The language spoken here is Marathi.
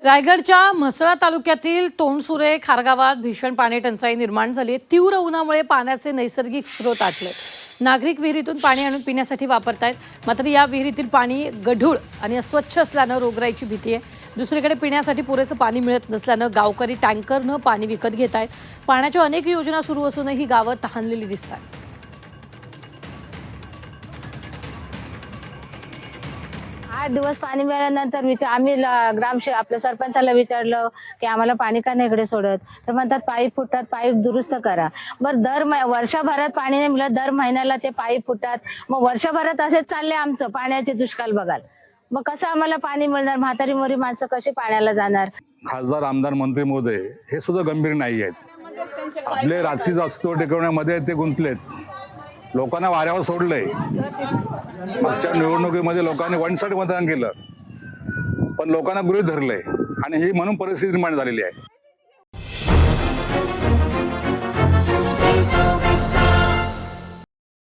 रायगडच्या म्हसळा तालुक्यातील तोंडसुरे खारगावात भीषण पाणी टंचाई निर्माण झाली आहे। तीव्र उन्हामुळे पाण्याचे नैसर्गिक स्रोत आटले। नागरिक विहिरीतून पाणी आणून पिण्यासाठी वापरतायत, मात्र या विहिरीतील पाणी गढूळ आणि अस्वच्छ असल्यानं रोगराईची भीती आहे। दुसरीकडे पिण्यासाठी पुरेसं पाणी मिळत नसल्यानं गावकरी टँकरनं पाणी विकत घेत आहेत। पाण्याच्या अनेक योजना सुरू असूनही गावं तहानलेली दिसतात। 8 दिवस पाणी मिळाल्यानंतर आम्ही ग्रामसेवक आपल्या सरपंचाला विचारलं की आम्हाला पाणी का नाही इकडे सोडत, तर म्हणतात पाईप फुटतात, पाईप दुरुस्त करा। बरं वर्षभरात पाणी नाही मिळत, दर महिन्याला ते पाईप फुटतात। मग वर्षभरात असेच चालले आमचं पाण्याचे दुष्काळ बघाल। मग कसं आम्हाला पाणी मिळणार? म्हातारी मोरी माणसं कशी पाण्याला जाणार? खासदार, आमदार, मंत्री महोदय हे सुद्धा गंभीर नाही आहेत। आपले राजकीय अस्तित्व टिकवण्यामध्ये ते गुंतलेत। लोकांना वाऱ्यावर सोडलंय। मागच्या निवडणुकीमध्ये लोकांनी 160 मतदान केलं, पण लोकांना गृहीत धरलंय आणि ही म्हणून परिस्थिती निर्माण झालेली आहे।